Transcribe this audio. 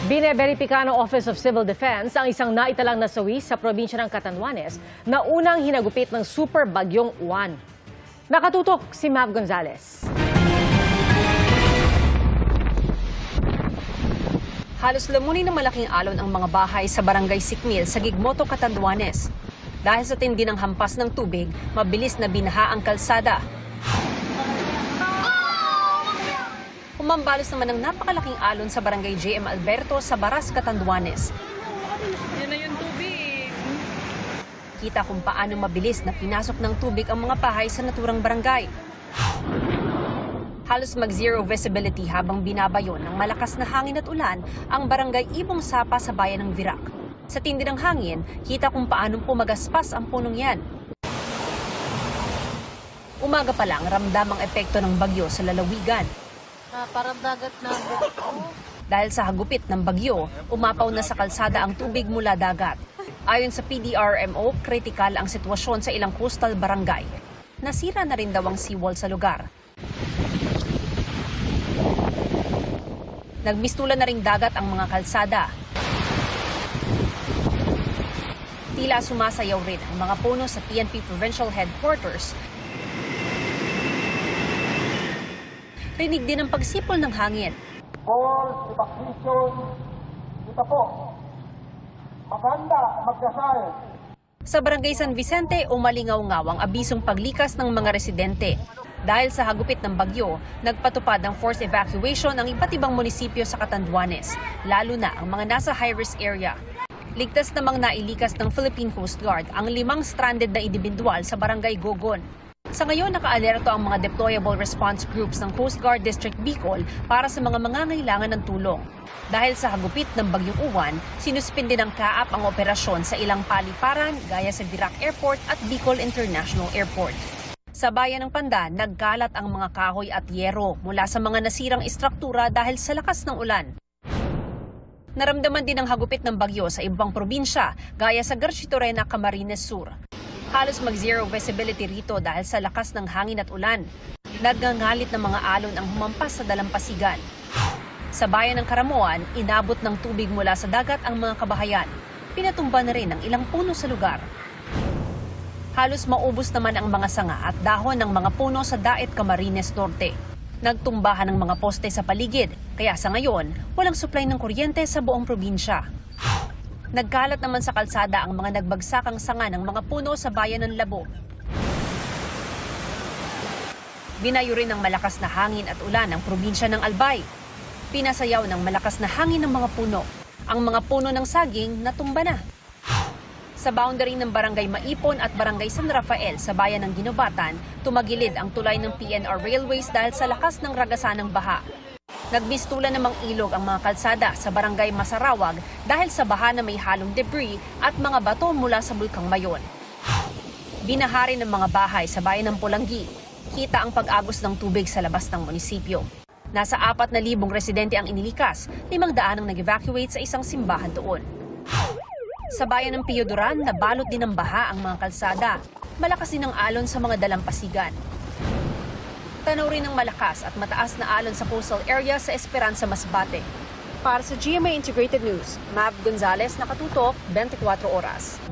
Bineberipika ng Office of Civil Defense ang isang naitalang nasawi sa probinsya ng Catanduanes na unang hinagupit ng super bagyong Juan. Nakatutok si Mav Gonzalez. Halos lamunin ng malaking alon ang mga bahay sa Barangay Sikmil sa Gigmoto, Catanduanes. Dahil sa tindi ng hampas ng tubig, mabilis na binaha ang kalsada. Umambalos naman ang napakalaking alon sa Barangay JM Alberto sa Baras, Catanduanes. Yan na yung tubig. Kita kung paano mabilis na pinasok ng tubig ang mga bahay sa naturang barangay. Halos mag-zero visibility habang binabayon ng malakas na hangin at ulan ang Barangay Ibong Sapa sa bayan ng Virac. Sa tindi ng hangin, kita kung paano pumagaspas ang punong yan. Umaga pa lang, ramdam ang epekto ng bagyo sa lalawigan. Parang dagat na. Dahil sa hagupit ng bagyo, umapaw na sa kalsada ang tubig mula dagat. Ayon sa PDRMO, kritikal ang sitwasyon sa ilang coastal barangay. Nasira na rin daw ang seawall sa lugar. Nagmistulan na ring dagat ang mga kalsada. Tila sumasayaw rin ang mga puno sa PNP Provincial Headquarters. Rinig din ang pagsipol ng hangin. All evacuation, ito po, maganda, magdasal. Sa Barangay San Vicente, umalingaw-ngaw ang abisong paglikas ng mga residente. Dahil sa hagupit ng bagyo, nagpatupad ng forced evacuation ang iba't ibang munisipyo sa Catanduanes, lalo na ang mga nasa high-risk area. Ligtas namang nailikas ng Philippine Coast Guard ang 5 stranded na individual sa Barangay Gogon. Sa ngayon, naka-alerto ang mga deployable response groups ng Coast Guard District Bicol para sa mga mangangailangan ng tulong. Dahil sa hagupit ng bagyong Uwan, sinuspinde ng CAAP ang operasyon sa ilang paliparan gaya sa Virac Airport at Bicol International Airport. Sa bayan ng Pandan, nagkalat ang mga kahoy at yero mula sa mga nasirang istruktura dahil sa lakas ng ulan. Naramdaman din ang hagupit ng bagyo sa ibang probinsya gaya sa Garchitorena, Camarines Sur. Halos mag-zero visibility rito dahil sa lakas ng hangin at ulan. Nagngangalit ng mga alon ang humampas sa dalampasigan. Sa bayan ng Karamoan, inabot ng tubig mula sa dagat ang mga kabahayan. Pinatumba na rin ang ilang puno sa lugar. Halos maubos naman ang mga sanga at dahon ng mga puno sa Daet, Camarines Norte. Nagtumbahan ng mga poste sa paligid, kaya sa ngayon, walang supply ng kuryente sa buong probinsya. Nagkalat naman sa kalsada ang mga nagbagsakang sanga ng mga puno sa bayan ng Labo. Binayo rin ng malakas na hangin at ulan ang probinsya ng Albay. Pinasayaw ng malakas na hangin ng mga puno. Ang mga puno ng saging natumba na. Sa boundary ng Barangay Maipon at Barangay San Rafael sa bayan ng Ginobatan, tumagilid ang tulay ng PNR Railways dahil sa lakas ng ragasan ng baha. Nagmistulan namang ilog ang mga kalsada sa Barangay Masarawag dahil sa baha na may halong debris at mga bato mula sa Bulkang Mayon. Binahari ng mga bahay sa bayan ng Pulangi. Kita ang pag-agos ng tubig sa labas ng munisipyo. Nasa 4,000 residente ang inilikas, 500 ang nag-evacuate sa isang simbahan doon. Sa bayan ng Pioduran, nabalot din ng baha ang mga kalsada. Malakas din ang alon sa mga dalampasigan. Tanaw rin ng malakas at mataas na alon sa coastal area sa Esperanza, Masbate. Para sa GMA Integrated News, Mav Gonzalez, nakatutok, 24 oras.